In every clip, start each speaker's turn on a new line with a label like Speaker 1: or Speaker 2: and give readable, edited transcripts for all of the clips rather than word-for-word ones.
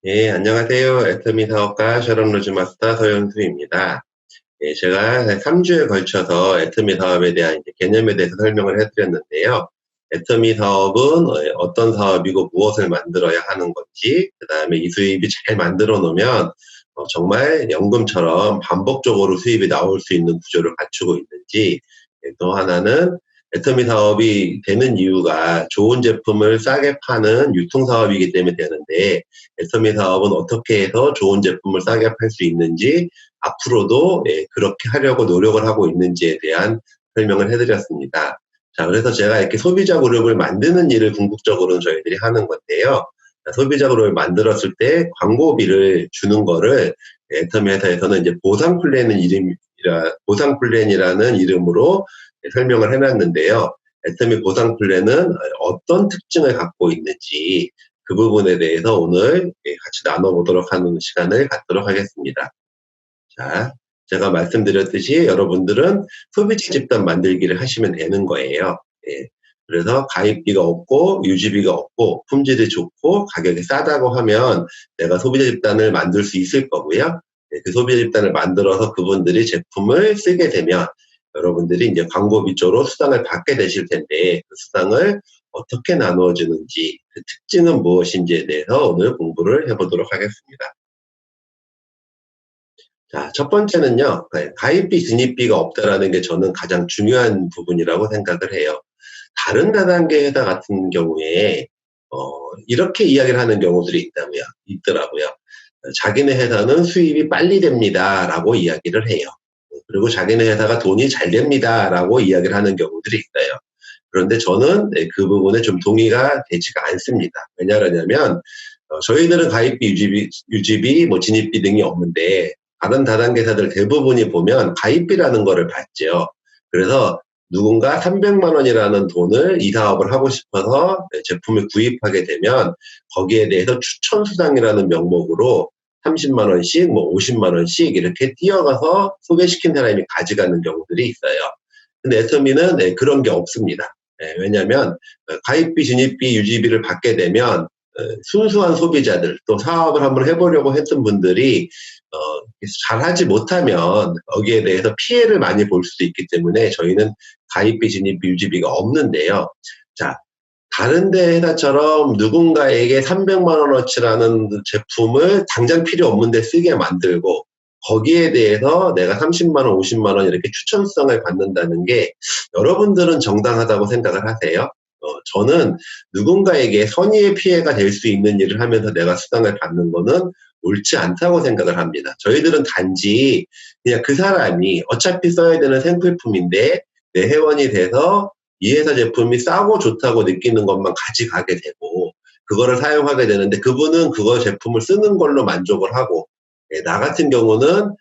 Speaker 1: 예, 안녕하세요. 애터미 사업가 셔럼 로즈 마스터 서현수입니다. 예, 제가 3주에 걸쳐서 애터미 사업에 대한 이제 개념에 대해서 설명을 해드렸는데요. 애터미 사업은 어떤 사업이고 무엇을 만들어야 하는 건지, 그 다음에 이 수입이 잘 만들어 놓으면 정말 연금처럼 반복적으로 수입이 나올 수 있는 구조를 갖추고 있는지, 또 하나는 애터미 사업이 되는 이유가 좋은 제품을 싸게 파는 유통 사업이기 때문에 되는데, 애터미 사업은 어떻게 해서 좋은 제품을 싸게 팔 수 있는지, 앞으로도 그렇게 하려고 노력을 하고 있는지에 대한 설명을 해드렸습니다. 자, 그래서 제가 이렇게 소비자 그룹을 만드는 일을 궁극적으로는 저희들이 하는 건데요. 소비자 그룹을 만들었을 때 광고비를 주는 거를 애터미 회사에서는 이제 보상 플랜이라는 이름으로 설명을 해놨는데요. 애터미 보상 플랜은 어떤 특징을 갖고 있는지 그 부분에 대해서 오늘 같이 나눠보도록 하는 시간을 갖도록 하겠습니다. 자, 제가 말씀드렸듯이 여러분들은 소비자 집단 만들기를 하시면 되는 거예요. 예. 그래서 가입비가 없고 유지비가 없고 품질이 좋고 가격이 싸다고 하면 내가 소비자 집단을 만들 수 있을 거고요. 예, 그 소비자 집단을 만들어서 그분들이 제품을 쓰게 되면 여러분들이 이제 광고비 쪽으로 수당을 받게 되실 텐데 그 수당을 어떻게 나누어 주는지 그 특징은 무엇인지에 대해서 오늘 공부를 해보도록 하겠습니다. 자, 첫 번째는요, 가입비, 진입비가 없다라는 게 저는 가장 중요한 부분이라고 생각을 해요. 다른 다단계 회사 같은 경우에, 이렇게 이야기를 하는 경우들이 있더라고요. 자기네 회사는 수입이 빨리 됩니다. 라고 이야기를 해요. 그리고 자기네 회사가 돈이 잘 됩니다. 라고 이야기를 하는 경우들이 있어요. 그런데 저는 그 부분에 좀 동의가 되지가 않습니다. 왜냐하냐면, 저희들은 가입비, 유지비, 뭐 진입비 등이 없는데 다른 다단계사들 대부분이 보면 가입비라는 거를 받죠. 그래서 누군가 300만 원이라는 돈을 이 사업을 하고 싶어서 제품을 구입하게 되면 거기에 대해서 추천 수당이라는 명목으로 30만 원씩, 뭐 50만 원씩 이렇게 뛰어가서 소개시킨 사람이 가져가는 경우들이 있어요. 근데 애터미는 그런 게 없습니다. 왜냐하면 가입비, 진입비, 유지비를 받게 되면 순수한 소비자들 또 사업을 한번 해보려고 했던 분들이 잘하지 못하면 거기에 대해서 피해를 많이 볼 수도 있기 때문에 저희는 가입비, 진입비, 유지비가 없는데요. 자, 다른 데 회사처럼 누군가에게 300만 원어치라는 제품을 당장 필요 없는데 쓰게 만들고 거기에 대해서 내가 30만 원, 50만 원 이렇게 추천성을 받는다는 게 여러분들은 정당하다고 생각을 하세요? 저는 누군가에게 선의의 피해가 될 수 있는 일을 하면서 내가 수당을 받는 거는 옳지 않다고 생각을 합니다. 저희들은 단지 그냥 그 사람이 어차피 써야 되는 생필품인데 내 회원이 돼서 이 회사 제품이 싸고 좋다고 느끼는 것만 가져가게 되고 그거를 사용하게 되는데 그분은 그거 제품을 쓰는 걸로 만족을 하고 나 같은 경우는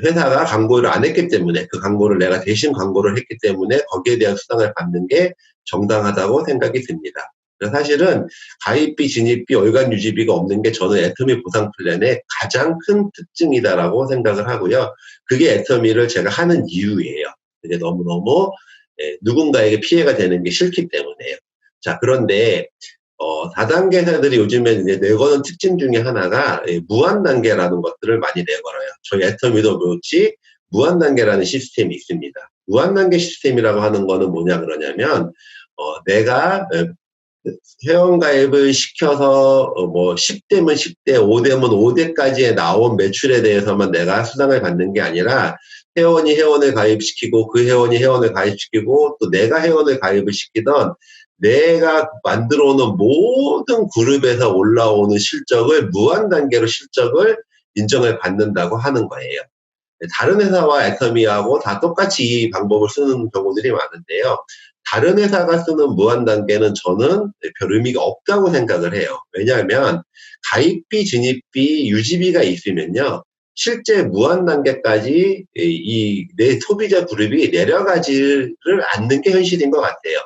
Speaker 1: 회사가 광고를 안 했기 때문에 그 광고를 내가 대신 광고를 했기 때문에 거기에 대한 수당을 받는 게 정당하다고 생각이 듭니다. 사실은 가입비, 진입비, 월간 유지비가 없는 게 저는 애터미 보상 플랜의 가장 큰 특징이다라고 생각을 하고요. 그게 애터미를 제가 하는 이유예요. 그게 너무너무 누군가에게 피해가 되는 게 싫기 때문에요. 자, 그런데 다단계사들이 요즘에 이제 내거는 특징 중에 하나가 무한 단계라는 것들을 많이 내걸어요. 저희 애터미도 그렇지 무한 단계라는 시스템이 있습니다. 무한 단계 시스템이라고 하는 거는 뭐냐 그러냐면 내가 회원가입을 시켜서 뭐 10대면 10대, 5대면 5대까지의 나온 매출에 대해서만 내가 수당을 받는 게 아니라 회원이 회원을 가입시키고 그 회원이 회원을 가입시키고 또 내가 회원을 가입을 시키던 내가 만들어 오는 모든 그룹에서 올라오는 실적을 무한 단계로 실적을 인정을 받는다고 하는 거예요. 다른 회사와 애터미하고 다 똑같이 이 방법을 쓰는 경우들이 많은데요. 다른 회사가 쓰는 무한 단계는 저는 별 의미가 없다고 생각을 해요. 왜냐하면 가입비, 진입비, 유지비가 있으면요. 실제 무한 단계까지 이 내 소비자 그룹이 내려가지를 않는 게 현실인 것 같아요.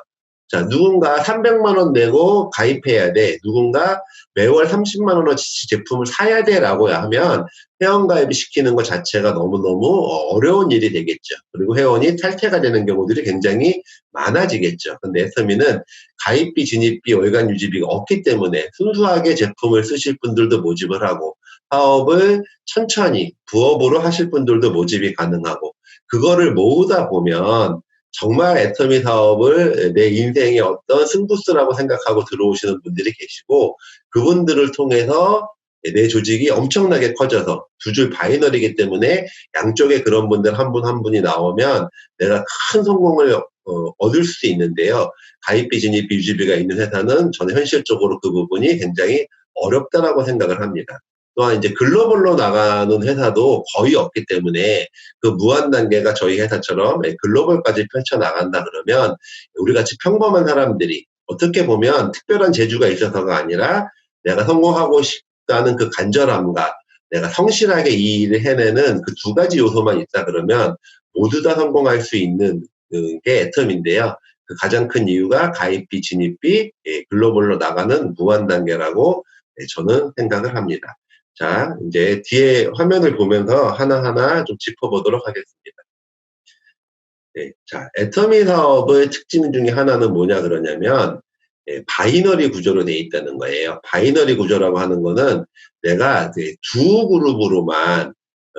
Speaker 1: 자, 누군가 300만 원 내고 가입해야 돼. 누군가 매월 30만 원어치 제품을 사야 돼라고 하면 회원가입 시키는 것 자체가 너무너무 어려운 일이 되겠죠. 그리고 회원이 탈퇴가 되는 경우들이 굉장히 많아지겠죠. 근데 애터미는 가입비, 진입비, 월간 유지비가 없기 때문에 순수하게 제품을 쓰실 분들도 모집을 하고 사업을 천천히 부업으로 하실 분들도 모집이 가능하고 그거를 모으다 보면 정말 애터미 사업을 내 인생의 어떤 승부수라고 생각하고 들어오시는 분들이 계시고 그분들을 통해서 내 조직이 엄청나게 커져서 두 줄 바이너리이기 때문에 양쪽에 그런 분들 한 분 한 분이 나오면 내가 큰 성공을 얻을 수 있는데요. 가입비, 진입비, 유지비가 있는 회사는 저는 현실적으로 그 부분이 굉장히 어렵다라고 생각을 합니다. 또한 이제 글로벌로 나가는 회사도 거의 없기 때문에 그 무한 단계가 저희 회사처럼 글로벌까지 펼쳐나간다 그러면 우리 같이 평범한 사람들이 어떻게 보면 특별한 재주가 있어서가 아니라 내가 성공하고 싶다는 그 간절함과 내가 성실하게 이 일을 해내는 그 두 가지 요소만 있다 그러면 모두 다 성공할 수 있는 게 애텀인데요. 그 가장 큰 이유가 가입비, 진입비, 글로벌로 나가는 무한 단계라고 저는 생각을 합니다. 자, 이제 뒤에 화면을 보면서 하나하나 좀 짚어보도록 하겠습니다. 네, 자, 애터미 사업의 특징 중에 하나는 뭐냐 그러냐면 바이너리 구조로 되어 있다는 거예요. 바이너리 구조라고 하는 거는 내가 두 그룹으로만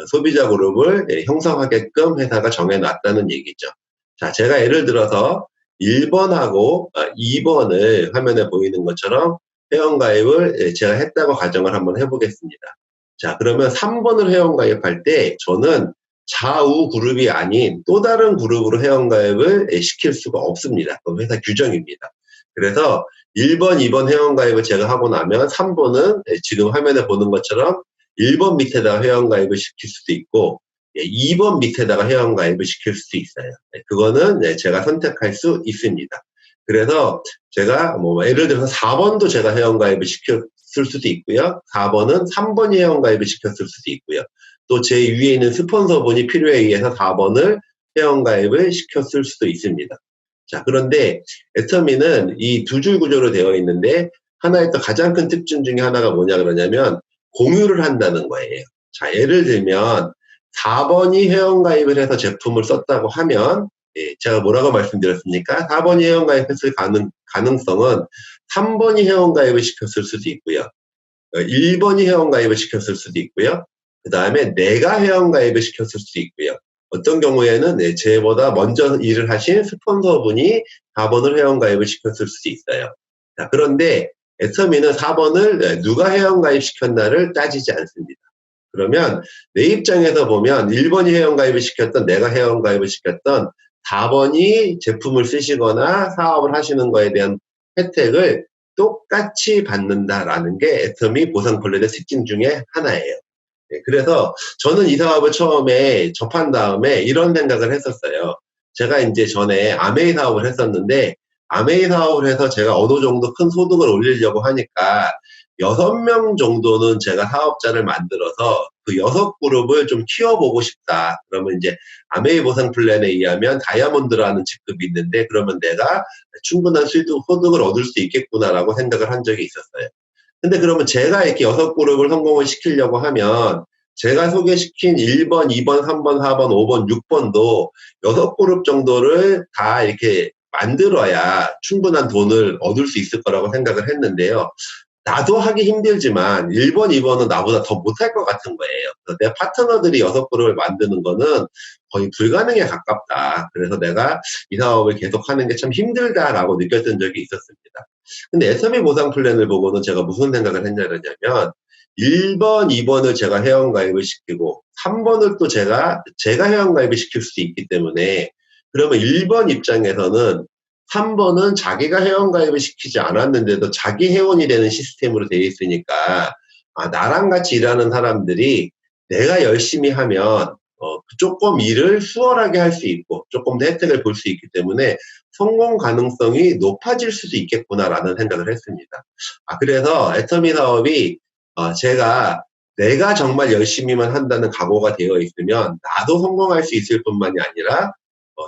Speaker 1: 소비자 그룹을 형성하게끔 회사가 정해놨다는 얘기죠. 자, 제가 예를 들어서 1번하고 2번을 화면에 보이는 것처럼 회원가입을 제가 했다고 가정을 한번 해보겠습니다. 자, 그러면 3번을 회원가입할 때 저는 좌우 그룹이 아닌 또 다른 그룹으로 회원가입을 시킬 수가 없습니다. 그건 회사 규정입니다. 그래서 1번, 2번 회원가입을 제가 하고 나면 3번은 지금 화면에 보는 것처럼 1번 밑에다가 회원가입을 시킬 수도 있고 2번 밑에다가 회원가입을 시킬 수도 있어요. 그거는 제가 선택할 수 있습니다. 그래서 제가 뭐 예를 들어서 4번도 제가 회원가입을 시켰을 수도 있고요. 4번은 3번이 회원가입을 시켰을 수도 있고요. 또 제 위에 있는 스폰서분이 필요에 의해서 4번을 회원가입을 시켰을 수도 있습니다. 자, 그런데 애터미는 이 두 줄 구조로 되어 있는데 하나의 또 가장 큰 특징 중에 하나가 뭐냐 그러냐면 공유를 한다는 거예요. 자, 예를 들면 4번이 회원가입을 해서 제품을 썼다고 하면 제가 뭐라고 말씀드렸습니까? 4번이 회원가입했을 가능성은 3번이 회원가입을 시켰을 수도 있고요. 1번이 회원가입을 시켰을 수도 있고요. 그 다음에 내가 회원가입을 시켰을 수도 있고요. 어떤 경우에는 제보다 먼저 일을 하신 스폰서분이 4번을 회원가입을 시켰을 수도 있어요. 자, 그런데 애터미는 4번을 누가 회원가입 시켰나를 따지지 않습니다. 그러면 내 입장에서 보면 1번이 회원가입을 시켰던 내가 회원가입을 시켰던 4번이 제품을 쓰시거나 사업을 하시는 거에 대한 혜택을 똑같이 받는다라는 게 애터미 보상플랜의 특징 중에 하나예요. 그래서 저는 이 사업을 처음에 접한 다음에 이런 생각을 했었어요. 제가 이제 전에 아메이 사업을 했었는데 아메이 사업을 해서 제가 어느 정도 큰 소득을 올리려고 하니까 6명 정도는 제가 사업자를 만들어서 그 6그룹을 좀 키워보고 싶다. 그러면 이제 아메이 보상 플랜에 의하면 다이아몬드라는 직급이 있는데 그러면 내가 충분한 소득을 얻을 수 있겠구나라고 생각을 한 적이 있었어요. 근데 그러면 제가 이렇게 6그룹을 성공을 시키려고 하면 제가 소개시킨 1번, 2번, 3번, 4번, 5번, 6번도 6그룹 정도를 다 이렇게 만들어야 충분한 돈을 얻을 수 있을 거라고 생각을 했는데요. 나도 하기 힘들지만 1번, 2번은 나보다 더 못할 것 같은 거예요. 그래서 내 파트너들이 6그룹을 만드는 거는 거의 불가능에 가깝다. 그래서 내가 이 사업을 계속하는 게 참 힘들다라고 느꼈던 적이 있었습니다. 근데 애터미 보상 플랜을 보고는 제가 무슨 생각을 했냐면 1번, 2번을 제가 회원가입을 시키고 3번을 또 제가 회원가입을 시킬 수 있기 때문에 그러면 1번 입장에서는 3번은 자기가 회원가입을 시키지 않았는데도 자기 회원이 되는 시스템으로 되어 있으니까 나랑 같이 일하는 사람들이 내가 열심히 하면 조금 일을 수월하게 할 수 있고 조금 더 혜택을 볼 수 있기 때문에 성공 가능성이 높아질 수도 있겠구나라는 생각을 했습니다. 그래서 애터미 사업이 내가 정말 열심히만 한다는 각오가 되어 있으면 나도 성공할 수 있을 뿐만이 아니라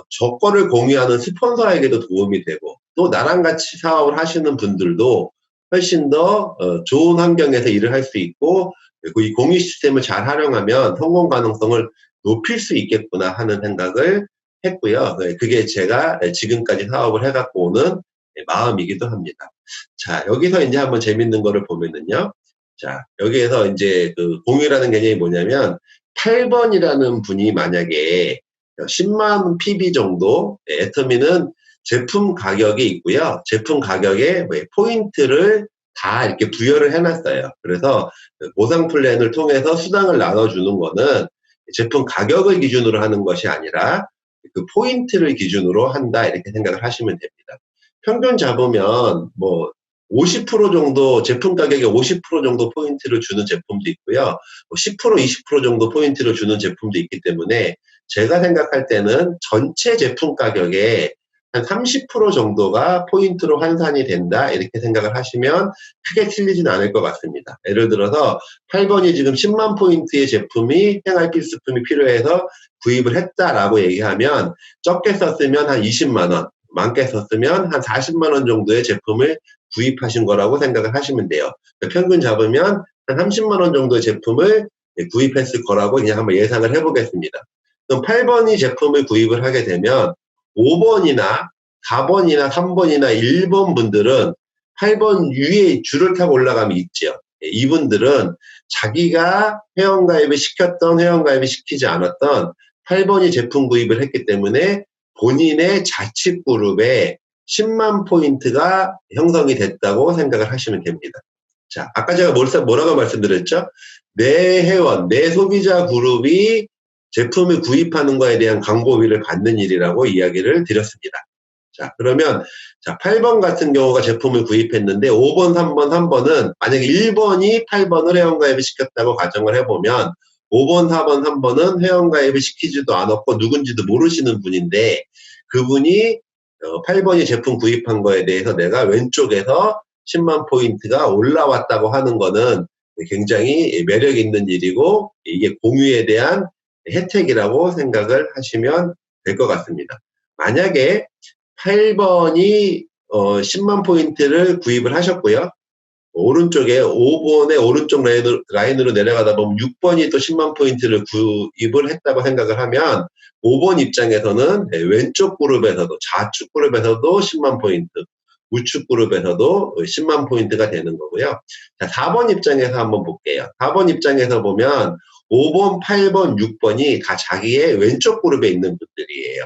Speaker 1: 저 거를 공유하는 스폰서에게도 도움이 되고 또 나랑 같이 사업을 하시는 분들도 훨씬 더 좋은 환경에서 일을 할 수 있고, 그리고 이 공유 시스템을 잘 활용하면 성공 가능성을 높일 수 있겠구나 하는 생각을 했고요. 그게 제가 지금까지 사업을 해갖고 오는 마음이기도 합니다. 자, 여기서 이제 한번 재밌는 거를 보면은요. 자, 여기에서 이제 그 공유라는 개념이 뭐냐면 8번이라는 분이 만약에 10만 PB 정도, 애터미는 제품 가격이 있고요. 제품 가격에 포인트를 다 이렇게 부여를 해놨어요. 그래서 보상 플랜을 통해서 수당을 나눠주는 거는 제품 가격을 기준으로 하는 것이 아니라 그 포인트를 기준으로 한다 이렇게 생각을 하시면 됩니다. 평균 잡으면 뭐 50% 정도 제품 가격에 50% 정도 포인트를 주는 제품도 있고요. 10% 20% 정도 포인트를 주는 제품도 있기 때문에 제가 생각할 때는 전체 제품 가격에 한 30% 정도가 포인트로 환산이 된다 이렇게 생각을 하시면 크게 틀리지는 않을 것 같습니다. 예를 들어서 8번이 지금 10만 포인트의 제품이 생활 필수품이 필요해서 구입을 했다라고 얘기하면 적게 썼으면 한 20만 원, 많게 썼으면 한 40만 원 정도의 제품을 구입하신 거라고 생각을 하시면 돼요. 평균 잡으면 한 30만 원 정도의 제품을 구입했을 거라고 그냥 한번 예상을 해보겠습니다. 그럼 8번이 제품을 구입을 하게 되면 5번이나 4번이나 3번이나 1번 분들은 8번 위에 줄을 타고 올라가면 있죠. 이분들은 자기가 회원가입을 시켰던 회원가입을 시키지 않았던 8번이 제품 구입을 했기 때문에 본인의 자칫 그룹에 10만 포인트가 형성이 됐다고 생각을 하시면 됩니다. 자, 아까 제가 뭐라고 말씀드렸죠? 내 회원, 내 소비자 그룹이 제품을 구입하는 거에 대한 광고비를 받는 일이라고 이야기를 드렸습니다. 자, 그러면, 자, 8번 같은 경우가 제품을 구입했는데, 5번, 3번, 3번은, 만약에 1번이 8번을 회원가입을 시켰다고 가정을 해보면, 5번, 4번, 3번은 회원가입을 시키지도 않았고, 누군지도 모르시는 분인데, 그분이 8번이 제품 구입한 거에 대해서 내가 왼쪽에서 10만 포인트가 올라왔다고 하는 거는 굉장히 매력 있는 일이고, 이게 공유에 대한 혜택이라고 생각을 하시면 될 것 같습니다. 만약에 8번이 10만 포인트를 구입을 하셨고요. 오른쪽에 5번의 오른쪽 라인으로 내려가다 보면 6번이 또 10만 포인트를 구입을 했다고 생각을 하면 5번 입장에서는 왼쪽 그룹에서도 좌측 그룹에서도 10만 포인트, 우측 그룹에서도 10만 포인트가 되는 거고요. 자, 4번 입장에서 한번 볼게요. 4번 입장에서 보면 5번, 8번, 6번이 다 자기의 왼쪽 그룹에 있는 분들이에요.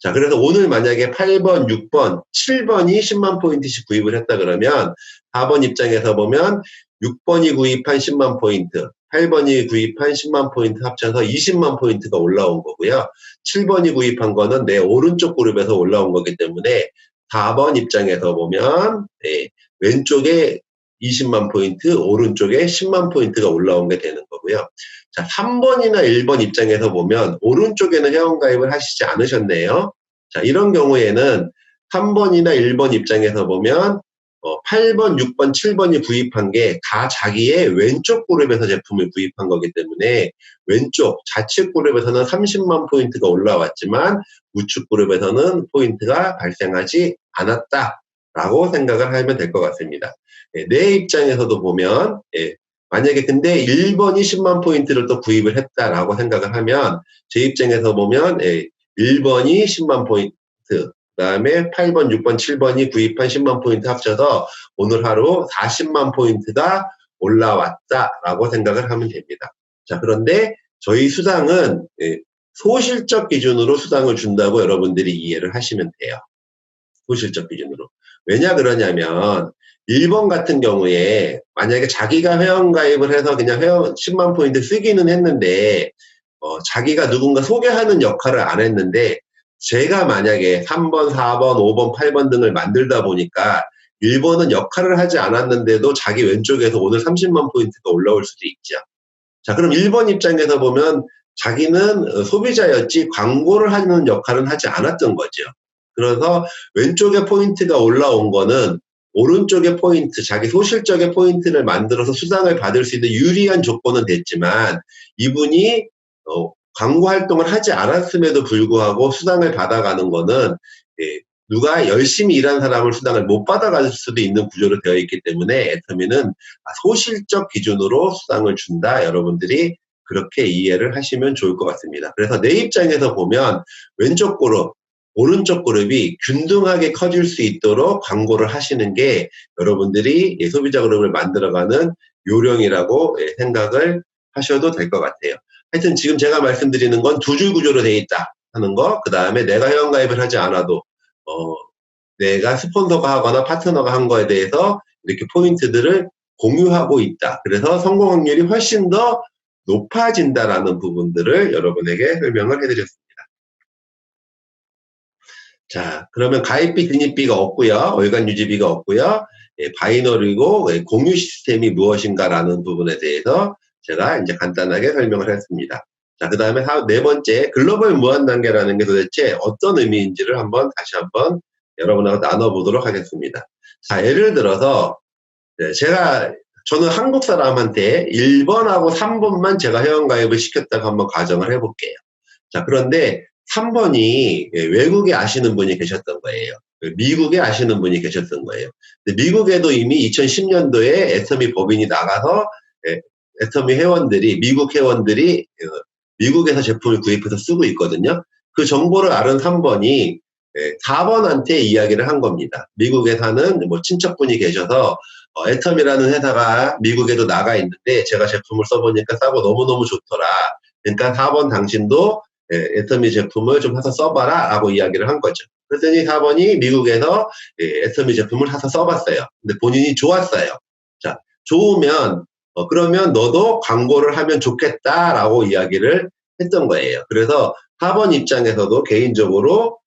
Speaker 1: 자, 그래서 오늘 만약에 8번, 6번, 7번이 10만 포인트씩 구입을 했다 그러면 4번 입장에서 보면 6번이 구입한 10만 포인트, 8번이 구입한 10만 포인트 합쳐서 20만 포인트가 올라온 거고요. 7번이 구입한 거는 내 오른쪽 그룹에서 올라온 거기 때문에 4번 입장에서 보면 왼쪽에 20만 포인트, 오른쪽에 10만 포인트가 올라온 게 되는 거고요. 자, 3번이나 1번 입장에서 보면 오른쪽에는 회원가입을 하시지 않으셨네요. 자, 이런 경우에는 3번이나 1번 입장에서 보면 8번, 6번, 7번이 구입한 게 다 자기의 왼쪽 그룹에서 제품을 구입한 거기 때문에 왼쪽 좌측 그룹에서는 30만 포인트가 올라왔지만 우측 그룹에서는 포인트가 발생하지 않았다라고 생각을 하면 될 것 같습니다. 내 입장에서도 보면 만약에 근데 1번이 10만 포인트를 또 구입을 했다라고 생각을 하면 제 입장에서 보면 1번이 10만 포인트, 그 다음에 8번, 6번, 7번이 구입한 10만 포인트 합쳐서 오늘 하루 40만 포인트가 올라왔다라고 생각을 하면 됩니다. 자, 그런데 저희 수당은 소실적 기준으로 수당을 준다고 여러분들이 이해를 하시면 돼요. 소실적 기준으로. 왜냐 그러냐면 1번 같은 경우에 만약에 자기가 회원가입을 해서 그냥 회원 10만 포인트 쓰기는 했는데 자기가 누군가 소개하는 역할을 안 했는데 제가 만약에 3번, 4번, 5번, 8번 등을 만들다 보니까 1번은 역할을 하지 않았는데도 자기 왼쪽에서 오늘 30만 포인트가 올라올 수도 있죠. 자, 그럼 1번 입장에서 보면 자기는 소비자였지 광고를 하는 역할은 하지 않았던 거죠. 그래서 왼쪽에 포인트가 올라온 거는 오른쪽의 포인트, 자기 소실적의 포인트를 만들어서 수당을 받을 수 있는 유리한 조건은 됐지만 이분이 광고 활동을 하지 않았음에도 불구하고 수당을 받아가는 거는 누가 열심히 일한 사람을 수당을 못 받아갈 수도 있는 구조로 되어 있기 때문에 애터미는 소실적 기준으로 수당을 준다. 여러분들이 그렇게 이해를 하시면 좋을 것 같습니다. 그래서 내 입장에서 보면 왼쪽 그룹, 오른쪽 그룹이 균등하게 커질 수 있도록 광고를 하시는 게 여러분들이 소비자 그룹을 만들어가는 요령이라고 생각을 하셔도 될 것 같아요. 하여튼 지금 제가 말씀드리는 건 두 줄 구조로 되어 있다 하는 거, 그 다음에 내가 회원가입을 하지 않아도 내가 스폰서가 하거나 파트너가 한 거에 대해서 이렇게 포인트들을 공유하고 있다. 그래서 성공 확률이 훨씬 더 높아진다라는 부분들을 여러분에게 설명을 해드렸습니다. 자, 그러면 가입비, 진입비가 없고요. 월간 유지비가 없고요. 바이너리고 공유 시스템이 무엇인가라는 부분에 대해서 제가 이제 간단하게 설명을 했습니다. 자, 그 다음에 네 번째, 글로벌 무한단계라는 게 도대체 어떤 의미인지를 다시 한번 여러분하고 나눠보도록 하겠습니다. 자, 예를 들어서, 저는 한국 사람한테 1번하고 3번만 제가 회원가입을 시켰다고 한번 가정을 해볼게요. 자, 그런데 3번이 외국에 아시는 분이 계셨던 거예요. 미국에 아시는 분이 계셨던 거예요. 미국에도 이미 2010년도에 애터미 법인이 나가서 애터미 회원들이, 미국 회원들이 미국에서 제품을 구입해서 쓰고 있거든요. 그 정보를 아는 3번이 4번한테 이야기를 한 겁니다. 미국에 사는 친척분이 계셔서 애텀이라는 회사가 미국에도 나가 있는데 제가 제품을 써보니까 싸고 너무너무 좋더라. 그러니까 4번 당신도 애터미 제품을 좀 사서 써봐라 라고 이야기를 한 거죠. 그랬더니 4번이 미국에서 애터미 제품을 사서 써봤어요. 근데 본인이 좋았어요. 자, 좋으면 그러면 너도 광고를 하면 좋겠다라고 이야기를 했던 거예요. 그래서 4번 입장에서도 개인적으로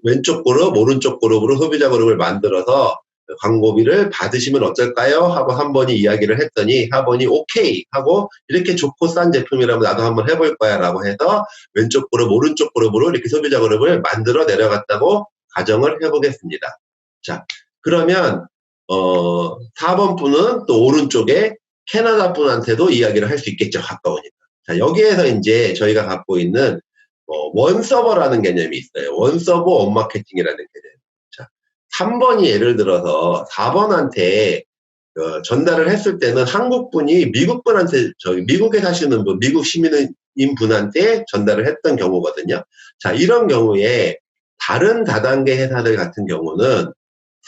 Speaker 1: 왼쪽 그룹, 오른쪽 그룹으로 소비자 그룹을 만들어서 광고비를 받으시면 어떨까요? 하고 3번이 이야기를 했더니 4번이 오케이 하고 이렇게 좋고 싼 제품이라면 나도 한번 해볼 거야 라고 해서 왼쪽 그룹, 오른쪽 그룹으로 이렇게 소비자 그룹을 만들어 내려갔다고 가정을 해보겠습니다. 자, 그러면 4번 분은 또 오른쪽에 캐나다 분한테도 이야기를 할 수 있겠죠. 가까우니까. 자, 여기에서 이제 저희가 갖고 있는 원서버라는 개념이 있어요. 원서버 원마케팅이라는 개념. 자, 3번이 예를 들어서 4번한테 전달을 했을 때는 한국 분이 미국 분한테, 미국에 사시는 분, 미국 시민인 분한테 전달을 했던 경우거든요. 자, 이런 경우에 다른 다단계 회사들 같은 경우는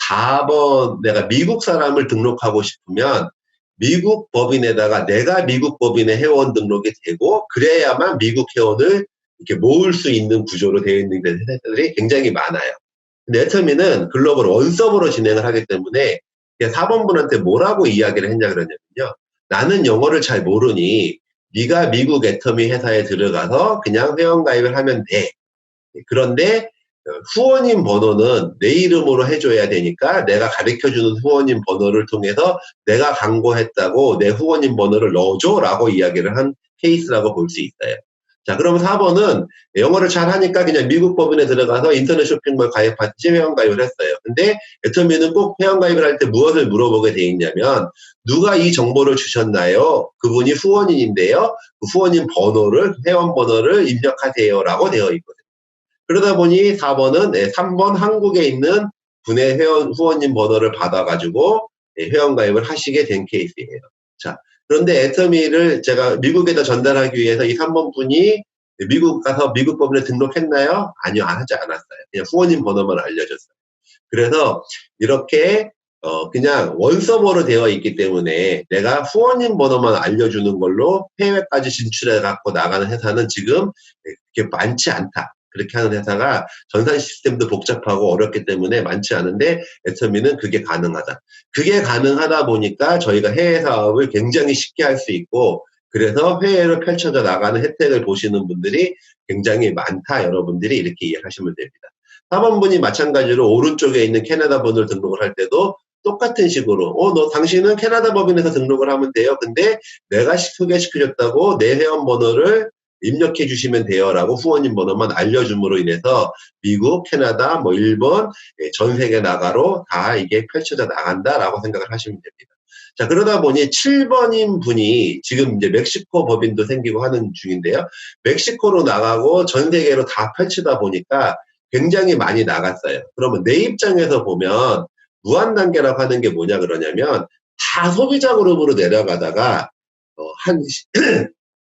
Speaker 1: 4번, 내가 미국 사람을 등록하고 싶으면 미국 법인에다가 내가 미국 법인의 회원 등록이 되고 그래야만 미국 회원을 이렇게 모을 수 있는 구조로 되어 있는 회사들이 굉장히 많아요. 근데 애터미는 글로벌 원서버로 진행을 하기 때문에 4번 분한테 뭐라고 이야기를 했냐 그러냐면요. 나는 영어를 잘 모르니 네가 미국 애터미 회사에 들어가서 그냥 회원가입을 하면 돼. 그런데 후원인 번호는 내 이름으로 해줘야 되니까 내가 가르쳐주는 후원인 번호를 통해서 내가 광고했다고 내 후원인 번호를 넣어줘 라고 이야기를 한 케이스라고 볼 수 있어요. 자, 그러면 4번은 영어를 잘 하니까 그냥 미국 법인에 들어가서 인터넷 쇼핑몰 가입하듯이 회원가입을 했어요. 근데 애터미는 꼭 회원가입을 할 때 무엇을 물어보게 돼 있냐면 누가 이 정보를 주셨나요? 그분이 후원인인데요. 그 후원인 번호를, 회원 번호를 입력하세요 라고 되어 있거든요. 그러다 보니 4번은 3번 한국에 있는 분의 후원님 번호를 받아가지고 회원가입을 하시게 된 케이스예요. 자, 그런데 애터미를 제가 미국에다 전달하기 위해서 이 3번 분이 미국 가서 미국 법인에 등록했나요? 아니요, 안 하지 않았어요. 그냥 후원님 번호만 알려줬어요. 그래서 이렇게 그냥 원서버로 되어 있기 때문에 내가 후원인 번호만 알려주는 걸로 해외까지 진출해 갖고 나가는 회사는 지금 그렇게 많지 않다. 그렇게 하는 회사가 전산 시스템도 복잡하고 어렵기 때문에 많지 않은데 애터미는 그게 가능하다. 그게 가능하다 보니까 저희가 해외 사업을 굉장히 쉽게 할 수 있고 그래서 해외로 펼쳐져 나가는 혜택을 보시는 분들이 굉장히 많다. 여러분들이 이렇게 이해하시면 됩니다. 4번 분이 마찬가지로 오른쪽에 있는 캐나다 번호를 등록을 할 때도 똑같은 식으로 너 당신은 캐나다 법인에서 등록을 하면 돼요. 근데 내가 소개시켜줬다고 내 회원 번호를 입력해 주시면 돼요 라고 후원인 번호만 알려줌으로 인해서 미국, 캐나다, 일본, 전 세계 나가로 다 이게 펼쳐져 나간다라고 생각을 하시면 됩니다. 자, 그러다 보니 7번인 분이 지금 이제 멕시코 법인도 생기고 하는 중인데요. 멕시코로 나가고 전 세계로 다 펼치다 보니까 굉장히 많이 나갔어요. 그러면 내 입장에서 보면 무한 단계라고 하는 게 뭐냐 그러냐면 다 소비자 그룹으로 내려가다가 한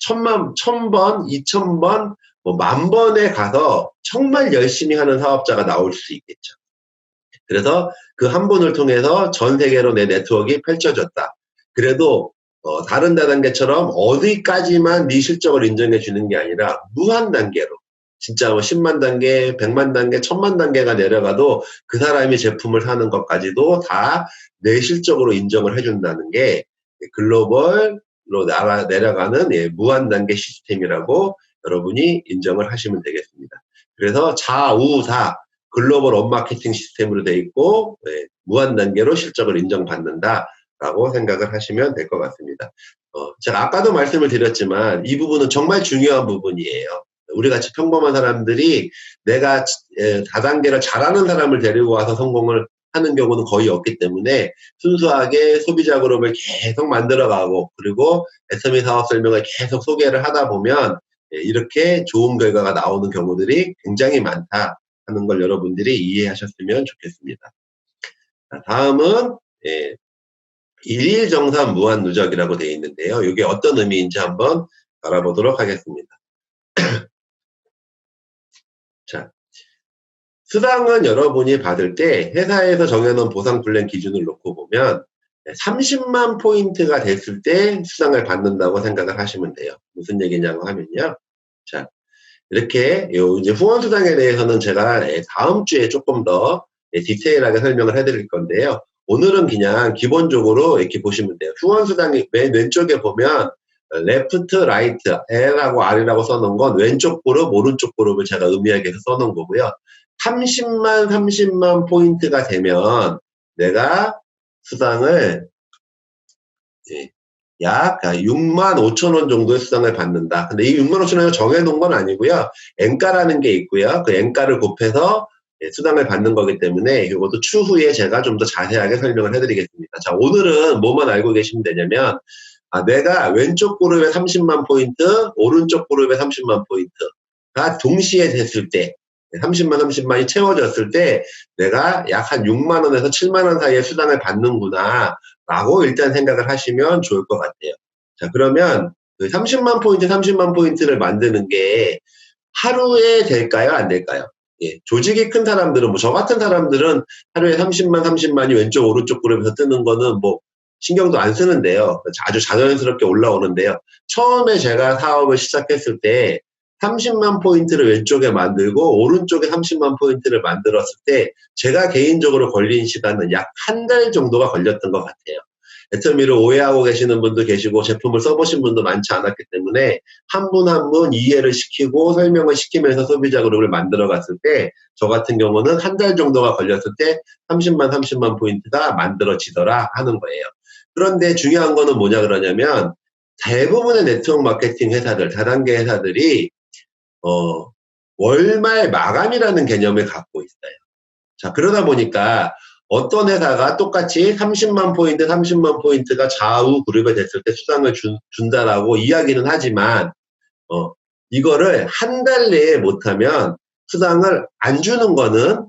Speaker 1: 1000번, 2000번, 뭐 10,000번에 가서 정말 열심히 하는 사업자가 나올 수 있겠죠. 그래서 그 한 분을 통해서 전 세계로 내 네트워크가 펼쳐졌다. 그래도 다른 다단계처럼 어디까지만 네 실적을 인정해 주는 게 아니라 무한 단계로 진짜 뭐 10만 단계, 100만 단계, 1000만 단계가 내려가도 그 사람이 제품을 사는 것까지도 다 내 실적으로 인정을 해준다는 게 글로벌로 내려가는 무한 단계 시스템이라고 여러분이 인정을 하시면 되겠습니다. 그래서 좌우사 글로벌 업마케팅 시스템으로 되어 있고 무한 단계로 실적을 인정받는다라고 생각을 하시면 될 것 같습니다. 제가 아까도 말씀을 드렸지만 이 부분은 정말 중요한 부분이에요. 우리 같이 평범한 사람들이 내가 다단계를 잘하는 사람을 데리고 와서 성공을 하는 경우는 거의 없기 때문에 순수하게 소비자 그룹을 계속 만들어가고 그리고 SME 사업 설명을 계속 소개를 하다 보면 이렇게 좋은 결과가 나오는 경우들이 굉장히 많다 하는 걸 여러분들이 이해하셨으면 좋겠습니다. 다음은 일일정산 무한누적이라고 되어 있는데요. 이게 어떤 의미인지 한번 알아보도록 하겠습니다. 자, 수당은 여러분이 받을 때 회사에서 정해놓은 보상 플랜 기준을 놓고 보면 30만 포인트가 됐을 때 수당을 받는다고 생각을 하시면 돼요. 무슨 얘기냐고 하면요. 자, 이렇게 이제 후원 수당에 대해서는 제가 다음 주에 조금 더 디테일하게 설명을 해드릴 건데요. 오늘은 그냥 기본적으로 이렇게 보시면 돼요. 후원 수당이 맨 왼쪽에 보면 레프트, 라이트, L하고 R이라고 써놓은 건 왼쪽 그룹, 오른쪽 그룹을 제가 의미하기 위해서 써놓은 거고요. 30만 포인트가 되면 내가 수당을 약 6만 5천 원 정도의 수당을 받는다. 근데 이 6만 5천 원을 정해놓은 건 아니고요. N가라는 게 있고요. 그 N가를 곱해서 수당을 받는 거기 때문에 이것도 추후에 제가 좀 더 자세하게 설명을 해드리겠습니다. 자, 오늘은 뭐만 알고 계시면 되냐면 내가 왼쪽 그룹에 30만 포인트, 오른쪽 그룹에 30만 포인트가 동시에 됐을 때 30만이 채워졌을 때 내가 약 한 6만 원에서 7만 원 사이에 수당을 받는구나 라고 일단 생각을 하시면 좋을 것 같아요. 자, 그러면 그 30만 포인트를 만드는 게 하루에 될까요? 안 될까요? 조직이 큰 사람들은, 뭐, 저 같은 사람들은 하루에 30만이 왼쪽, 오른쪽 그룹에서 뜨는 거는 뭐, 신경도 안 쓰는데요. 아주 자연스럽게 올라오는데요. 처음에 제가 사업을 시작했을 때 30만 포인트를 왼쪽에 만들고 오른쪽에 30만 포인트를 만들었을 때 제가 개인적으로 걸린 시간은 약 한 달 정도가 걸렸던 것 같아요. 애터미를 오해하고 계시는 분도 계시고 제품을 써보신 분도 많지 않았기 때문에 한 분 한 분 이해를 시키고 설명을 시키면서 소비자 그룹을 만들어 갔을 때 저 같은 경우는 한 달 정도가 걸렸을 때 30만 포인트가 만들어지더라 하는 거예요. 그런데 중요한 거는 뭐냐 그러냐면 대부분의 네트워크 마케팅 회사들, 다단계 회사들이 월말 마감이라는 개념을 갖고 있어요. 자, 그러다 보니까 어떤 회사가 똑같이 30만 포인트가 좌우 그룹에 됐을 때 수당을 준다라고 이야기는 하지만, 이거를 한 달 내에 못하면 수당을 안 주는 거는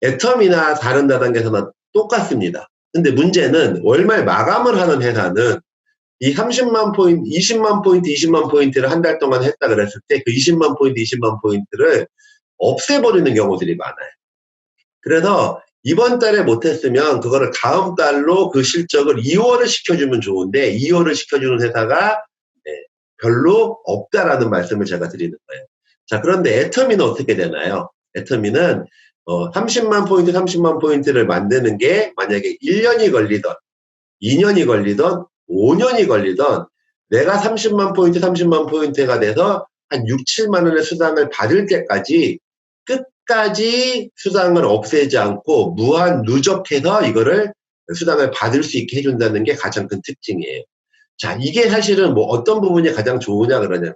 Speaker 1: 애텀이나 다른 다단계에서나 똑같습니다. 근데 문제는 월말 마감을 하는 회사는 이 30만 포인트, 20만 포인트를 한 달 동안 했다 그랬을 때 그 20만 포인트를 없애버리는 경우들이 많아요. 그래서 이번 달에 못했으면 그거를 다음 달로 그 실적을 2월을 시켜주면 좋은데 2월을 시켜주는 회사가 별로 없다라는 말씀을 제가 드리는 거예요. 자, 그런데 애터미는 어떻게 되나요? 애터미는 30만 포인트를 만드는 게 만약에 1년이 걸리던 2년이 걸리던 5년이 걸리던 내가 30만 포인트가 돼서 한 6, 7만 원의 수당을 받을 때까지 끝까지 수당을 없애지 않고 무한 누적해서 이거를 수당을 받을 수 있게 해준다는 게 가장 큰 특징이에요. 자, 이게 사실은 뭐 어떤 부분이 가장 좋으냐 그러냐면요.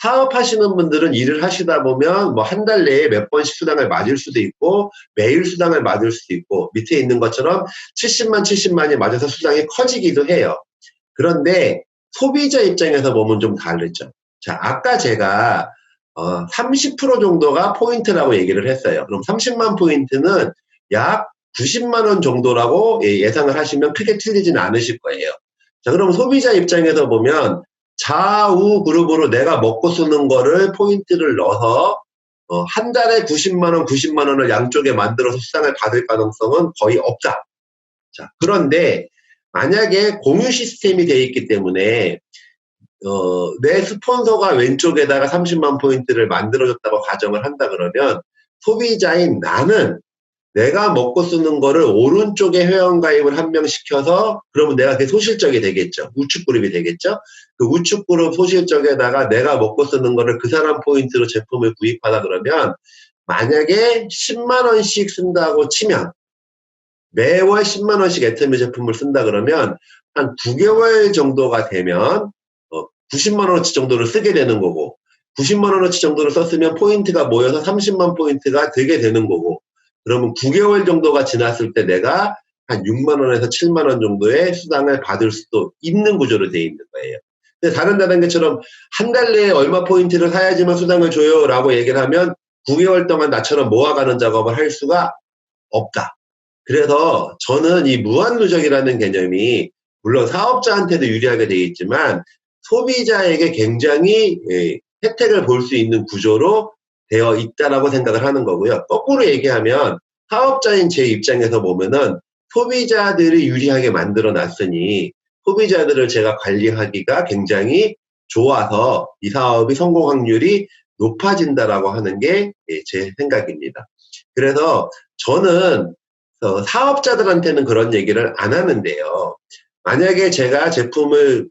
Speaker 1: 사업하시는 분들은 일을 하시다 보면 뭐 한 달 내에 몇 번씩 수당을 맞을 수도 있고 매일 수당을 맞을 수도 있고 밑에 있는 것처럼 70만이 맞아서 수당이 커지기도 해요. 그런데 소비자 입장에서 보면 좀 다르죠. 자, 아까 제가 30% 정도가 포인트라고 얘기를 했어요. 그럼 30만 포인트는 약 90만 원 정도라고 예상을 하시면 크게 틀리지는 않으실 거예요. 자, 그럼 소비자 입장에서 보면 좌우 그룹으로 내가 먹고 쓰는 거를 포인트를 넣어서 한 달에 90만 원, 90만 원을 양쪽에 만들어서 수당을 받을 가능성은 거의 없다. 자, 그런데 만약에 공유 시스템이 되어 있기 때문에 내 스폰서가 왼쪽에다가 30만 포인트를 만들어줬다고 가정을 한다 그러면 소비자인 나는 내가 먹고 쓰는 거를 오른쪽에 회원가입을 한 명 시켜서 그러면 내가 그게 소실적이 되겠죠. 우측그룹이 되겠죠. 그 우측그룹 소실적에다가 내가 먹고 쓰는 거를 그 사람 포인트로 제품을 구입하다 그러면 만약에 10만 원씩 쓴다고 치면 매월 10만 원씩 애터미 제품을 쓴다 그러면 한 9개월 정도가 되면 90만 원어치 정도를 쓰게 되는 거고 90만 원어치 정도를 썼으면 포인트가 모여서 30만 포인트가 되게 되는 거고 그러면 9개월 정도가 지났을 때 내가 한 6만 원에서 7만 원 정도의 수당을 받을 수도 있는 구조로 되어 있는 거예요. 근데 다른 다단계처럼 한 달 내에 얼마 포인트를 사야지만 수당을 줘요 라고 얘기를 하면 9개월 동안 나처럼 모아가는 작업을 할 수가 없다. 그래서 저는 이 무한누적이라는 개념이 물론 사업자한테도 유리하게 되어 있지만 소비자에게 굉장히 혜택을 볼 수 있는 구조로 되어 있다라고 생각을 하는 거고요. 거꾸로 얘기하면 사업자인 제 입장에서 보면은 소비자들이 유리하게 만들어 놨으니 소비자들을 제가 관리하기가 굉장히 좋아서 이 사업이 성공 확률이 높아진다라고 하는 게 제 생각입니다. 그래서 저는 사업자들한테는 그런 얘기를 안 하는데요. 만약에 제가 제품을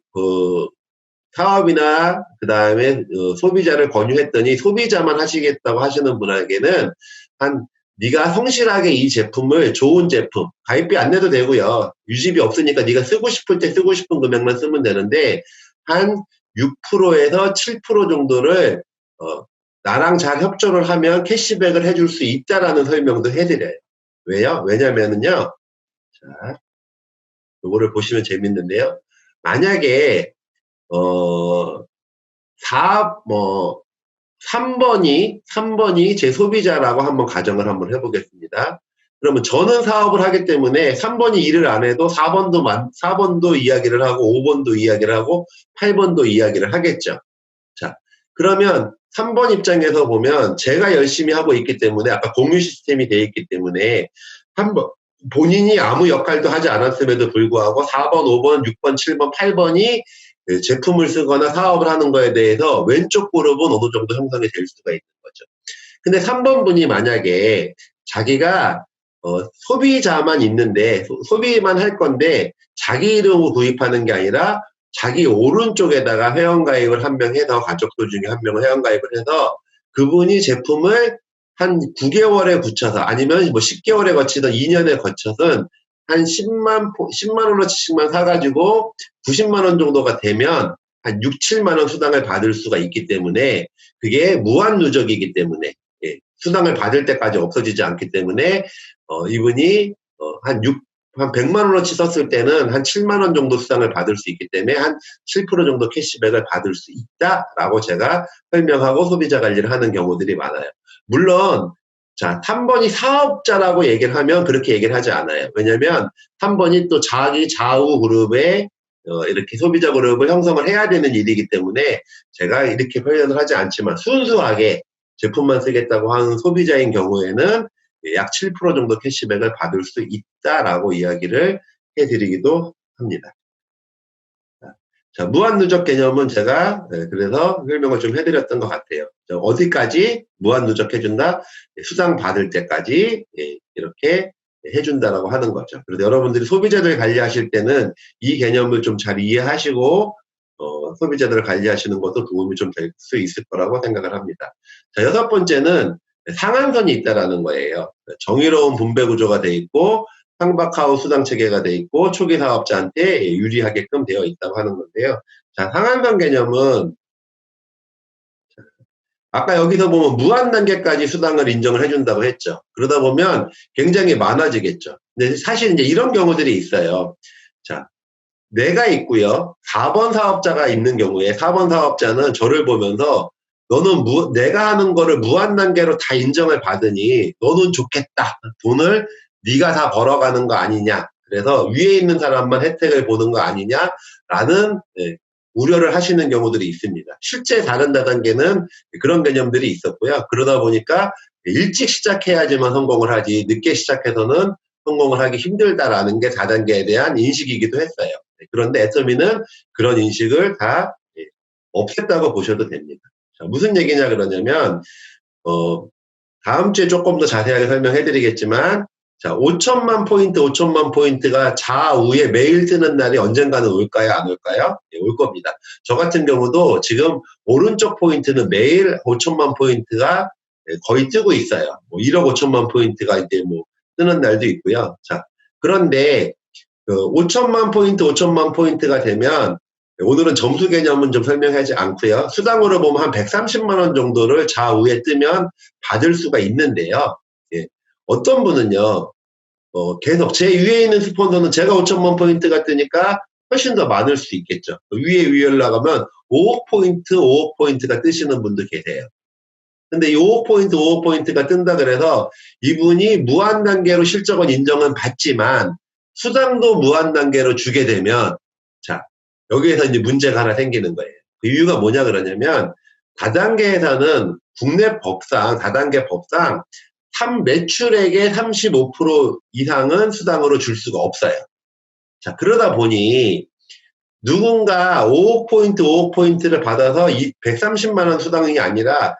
Speaker 1: 사업이나 그 다음에 소비자를 권유했더니 소비자만 하시겠다고 하시는 분에게는 네가 성실하게 이 제품을 좋은 제품 가입비 안 내도 되고요. 유지비 없으니까 네가 쓰고 싶을 때 쓰고 싶은 금액만 쓰면 되는데 한 6%에서 7% 정도를 나랑 잘 협조를 하면 캐시백을 해줄 수 있다라는 설명도 해드려요. 왜요? 왜냐면은요. 자, 요거를 보시면 재밌는데요. 만약에 3번이 제 소비자라고 한번 가정을 한번 해보겠습니다. 그러면 저는 사업을 하기 때문에 3번이 일을 안 해도 4번도 이야기를 하고 5번도 이야기를 하고 8번도 이야기를 하겠죠. 자, 그러면 3번 입장에서 보면 제가 열심히 하고 있기 때문에 아까 공유 시스템이 되어 있기 때문에 본인이 아무 역할도 하지 않았음에도 불구하고 4번, 5번, 6번, 7번, 8번이 제품을 쓰거나 사업을 하는 거에 대해서 왼쪽 그룹은 어느 정도 형성이 될 수가 있는 거죠. 근데 3번 분이 만약에 자기가 소비자만 있는데 소비만 할 건데 자기 이름으로 구입하는 게 아니라 자기 오른쪽에다가 회원가입을 한 명 해서 가족들 중에 한 명을 회원가입을 해서 그분이 제품을 한 9개월에 붙여서 아니면 뭐 10개월에 거치든 2년에 거쳐든 한 10만 원어치씩만 사가지고 90만 원 정도가 되면 한 6, 7만 원 수당을 받을 수가 있기 때문에 그게 무한 누적이기 때문에 수당을 받을 때까지 없어지지 않기 때문에 이분이 한 100만 원어치 썼을 때는 한 7만 원 정도 수당을 받을 수 있기 때문에 한 7% 정도 캐시백을 받을 수 있다라고 제가 설명하고 소비자 관리를 하는 경우들이 많아요. 물론 자, 3번이 사업자라고 얘기를 하면 그렇게 얘기를 하지 않아요. 왜냐면 3번이 또 자기 좌우 그룹에 이렇게 소비자 그룹을 형성을 해야 되는 일이기 때문에 제가 이렇게 표현을 하지 않지만 순수하게 제품만 쓰겠다고 하는 소비자인 경우에는 약 7% 정도 캐시백을 받을 수 있다라고 이야기를 해드리기도 합니다. 자, 무한누적 개념은 제가 그래서 설명을 좀 해드렸던 것 같아요. 어디까지 무한누적 해준다? 수당 받을 때까지 이렇게 해준다라고 하는 거죠. 그래서 여러분들이 소비자들 관리하실 때는 이 개념을 좀 잘 이해하시고 소비자들을 관리하시는 것도 도움이 좀 될 수 있을 거라고 생각을 합니다. 자, 6번째는 상한선이 있다라는 거예요. 정의로운 분배 구조가 돼 있고 상박하고 수당 체계가 돼 있고 초기 사업자한테 유리하게끔 되어 있다고 하는 건데요. 자, 상한선 개념은 아까 여기서 보면 무한 단계까지 수당을 인정을 해준다고 했죠. 그러다 보면 굉장히 많아지겠죠. 근데 사실 이제 이런 경우들이 있어요. 자, 내가 있고요. 4번 사업자가 있는 경우에 4번 사업자는 저를 보면서 내가 하는 거를 무한 단계로 다 인정을 받으니 너는 좋겠다. 돈을 네가 다 벌어가는 거 아니냐. 그래서 위에 있는 사람만 혜택을 보는 거 아니냐라는 우려를 하시는 경우들이 있습니다. 실제 다른 다단계는 그런 개념들이 있었고요. 그러다 보니까 일찍 시작해야지만 성공을 하지 늦게 시작해서는 성공을 하기 힘들다라는 게 4단계에 대한 인식이기도 했어요. 그런데 애터미는 그런 인식을 다 없앴다고 보셔도 됩니다. 자, 무슨 얘기냐 그러냐면 다음 주에 조금 더 자세하게 설명해 드리겠지만 자, 5천만 포인트가 좌우에 매일 뜨는 날이 언젠가는 올까요? 안 올까요? 네, 올 겁니다. 저 같은 경우도 지금 오른쪽 포인트는 매일 5천만 포인트가 거의 뜨고 있어요. 뭐 1억 5천만 포인트가 이제 뭐 뜨는 날도 있고요. 자, 그런데 5천만 포인트가 되면 오늘은 점수 개념은 좀 설명하지 않고요. 수당으로 보면 한 130만 원 정도를 좌우에 뜨면 받을 수가 있는데요. 예. 어떤 분은요, 계속 제 위에 있는 스폰서는 제가 5천만 포인트가 뜨니까 훨씬 더 많을 수 있겠죠. 위에 올라가면 5억 포인트가 뜨시는 분도 계세요. 근데 이 5억 포인트가 뜬다 그래서 이분이 무한 단계로 실적은 인정은 받지만 수당도 무한 단계로 주게 되면 자, 여기에서 이제 문제가 하나 생기는 거예요. 그 이유가 뭐냐 그러냐면 다단계에서는 국내 법상, 다단계 법상 매출액의 35% 이상은 수당으로 줄 수가 없어요. 자, 그러다 보니 누군가 5억 포인트를 받아서 130만 원 수당이 아니라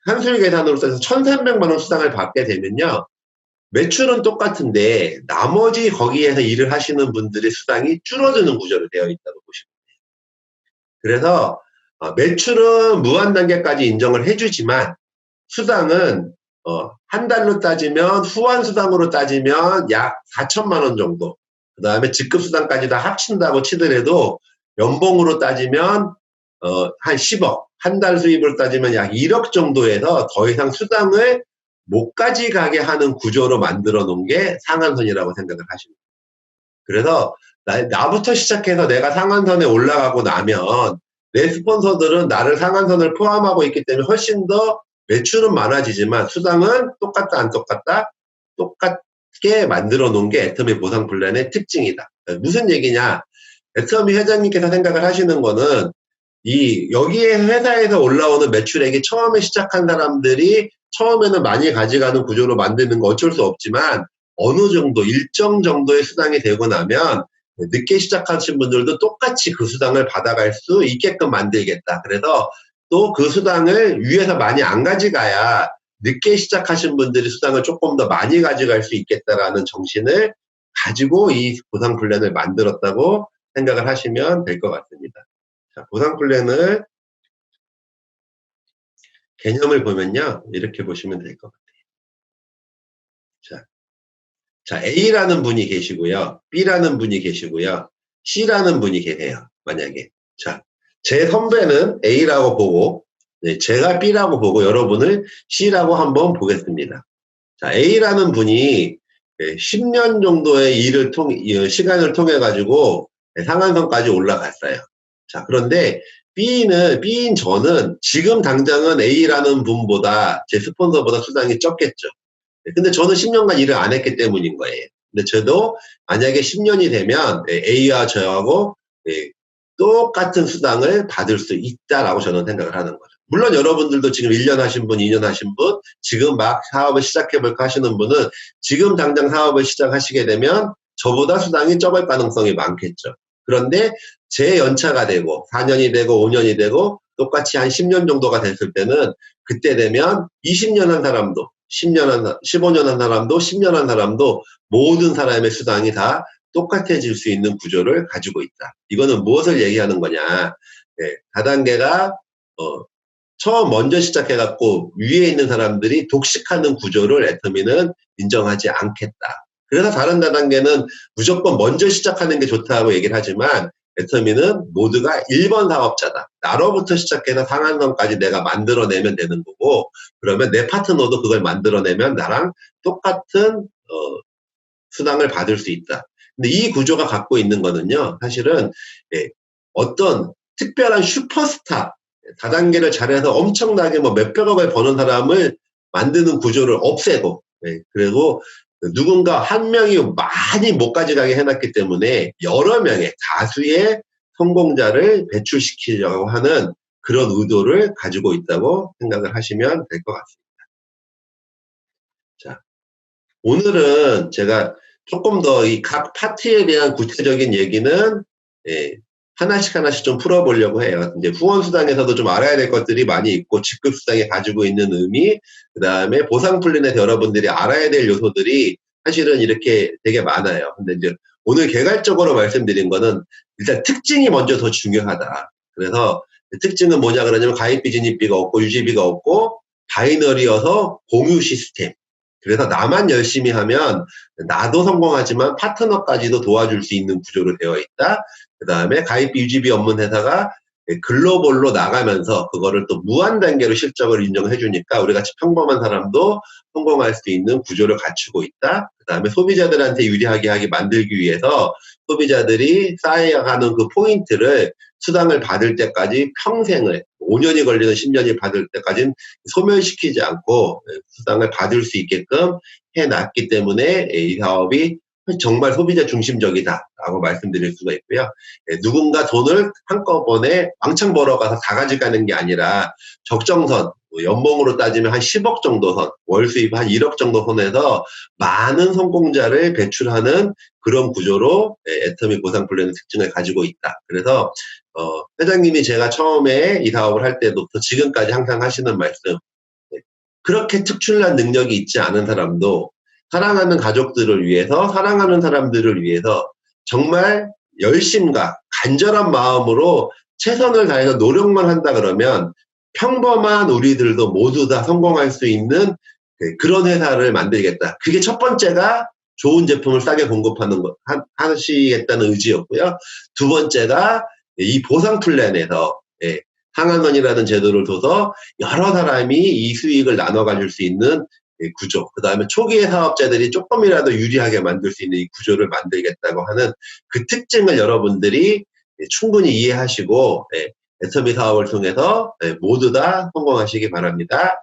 Speaker 1: 한술 계산으로 따져서 1,300만 원 수당을 받게 되면요. 매출은 똑같은데 나머지 거기에서 일을 하시는 분들의 수당이 줄어드는 구조로 되어 있다고 보시면 돼요. 그래서 매출은 무한 단계까지 인정을 해주지만 수당은 한 달로 따지면 후한 수당으로 따지면 약 4천만 원 정도 그 다음에 직급 수당까지 다 합친다고 치더라도 연봉으로 따지면 한 10억 한 달 수입으로 따지면 약 1억 정도에서 더 이상 수당을 못 가져가게 하는 구조로 만들어 놓은 게 상한선이라고 생각을 하시면 돼요. 그래서 나부터 시작해서 내가 상한선에 올라가고 나면 내 스폰서들은 나를 상한선을 포함하고 있기 때문에 훨씬 더 매출은 많아지지만 수당은 똑같다 안 똑같다? 똑같게 만들어 놓은 게 애터미 보상 플랜의 특징이다. 무슨 얘기냐? 애터미 회장님께서 생각을 하시는 거는 여기에 회사에서 올라오는 매출액이 처음에 시작한 사람들이 처음에는 많이 가져가는 구조로 만드는 거 어쩔 수 없지만 어느 정도 일정 정도의 수당이 되고 나면 늦게 시작하신 분들도 똑같이 그 수당을 받아갈 수 있게끔 만들겠다. 그래서 또 그 수당을 위에서 많이 안 가져가야 늦게 시작하신 분들이 수당을 조금 더 많이 가져갈 수 있겠다라는 정신을 가지고 이 보상 플랜을 만들었다고 생각을 하시면 될 것 같습니다. 자, 보상 플랜을 개념을 보면요. 이렇게 보시면 될 것 같아요. 자, A라는 분이 계시고요. B라는 분이 계시고요. C라는 분이 계세요. 만약에. 자, 제 선배는 A라고 보고, 제가 B라고 보고 여러분을 C라고 한번 보겠습니다. 자, A라는 분이 10년 정도의 시간을 통해 가지고 상한선까지 올라갔어요. 자, 그런데 B인 저는 지금 당장은 A라는 분보다 제 스폰서보다 수당이 적겠죠. 근데 저는 10년간 일을 안 했기 때문인 거예요. 근데 저도 만약에 10년이 되면 A와 저하고 똑같은 수당을 받을 수 있다라고 저는 생각을 하는 거죠. 물론 여러분들도 지금 1년 하신 분, 2년 하신 분, 지금 막 사업을 시작해볼까 하시는 분은 지금 당장 사업을 시작하시게 되면 저보다 수당이 적을 가능성이 많겠죠. 그런데 제 연차가 되고 4년이 되고 5년이 되고 똑같이 한 10년 정도가 됐을 때는 그때 되면 20년 한 사람도 15년 한 사람도 10년 한 사람도 모든 사람의 수당이 다 똑같아질 수 있는 구조를 가지고 있다. 이거는 무엇을 얘기하는 거냐. 다단계가 처음 먼저 시작해갖고 위에 있는 사람들이 독식하는 구조를 애터미는 인정하지 않겠다. 그래서 다른 다단계는 무조건 먼저 시작하는 게 좋다고 얘기를 하지만 애터미는 모두가 1번 사업자다. 나로부터 시작해서 상한선까지 내가 만들어내면 되는 거고 그러면 내 파트너도 그걸 만들어내면 나랑 똑같은 수당을 받을 수 있다. 근데 이 구조가 갖고 있는 거는요. 사실은 어떤 특별한 슈퍼스타 다단계를 잘해서 엄청나게 뭐 몇백억을 버는 사람을 만드는 구조를 없애고, 그리고 누군가 한 명이 많이 못 가져가게 해놨기 때문에 여러 명의 다수의 성공자를 배출시키려고 하는 그런 의도를 가지고 있다고 생각을 하시면 될 것 같습니다. 자, 오늘은 제가 조금 더 이 각 파트에 대한 구체적인 얘기는 하나씩 좀 풀어보려고 해요. 이제 후원수당에서도 좀 알아야 될 것들이 많이 있고, 직급수당이 가지고 있는 의미, 그 다음에 보상플랜에서 여러분들이 알아야 될 요소들이 사실은 이렇게 되게 많아요. 근데 이제 오늘 개괄적으로 말씀드린 거는 일단 특징이 먼저 더 중요하다. 그래서 특징은 뭐냐 그러냐면 가입비, 진입비가 없고 유지비가 없고 바이너리여서 공유 시스템. 그래서 나만 열심히 하면 나도 성공하지만 파트너까지도 도와줄 수 있는 구조로 되어 있다. 그 다음에 가입비 유지비 없는 회사가 글로벌로 나가면서 그거를 또 무한 단계로 실적을 인정해 주니까 우리 같이 평범한 사람도 성공할 수 있는 구조를 갖추고 있다. 그 다음에 소비자들한테 유리하게 하게 만들기 위해서 소비자들이 쌓여가는 그 포인트를 수당을 받을 때까지 평생을 5년이 걸리는 10년이 받을 때까지는 소멸시키지 않고 수당을 받을 수 있게끔 해놨기 때문에 이 사업이 정말 소비자 중심적이다라고 말씀드릴 수가 있고요. 누군가 돈을 한꺼번에 왕창 벌어가서 다 가져가는 게 아니라 적정선, 연봉으로 따지면 한 10억 정도 선, 월 수입 한 1억 정도 선에서 많은 성공자를 배출하는 그런 구조로 애터미 보상플랜의 특징을 가지고 있다. 그래서 회장님이 제가 처음에 이 사업을 할 때부터 지금까지 항상 하시는 말씀, 그렇게 특출난 능력이 있지 않은 사람도 사랑하는 가족들을 위해서, 사랑하는 사람들을 위해서 정말 열심과 간절한 마음으로 최선을 다해서 노력만 한다 그러면 평범한 우리들도 모두 다 성공할 수 있는 그런 회사를 만들겠다. 그게 첫 번째가 좋은 제품을 싸게 공급하는 것, 하시겠다는 의지였고요. 두 번째가 이 보상 플랜에서 상한선이라는 제도를 둬서 여러 사람이 이 수익을 나눠 가질 수 있는 구조, 그 다음에 초기의 사업자들이 조금이라도 유리하게 만들 수 있는 이 구조를 만들겠다고 하는 그 특징을 여러분들이 충분히 이해하시고 애터미 사업을 통해서 모두 다 성공하시기 바랍니다.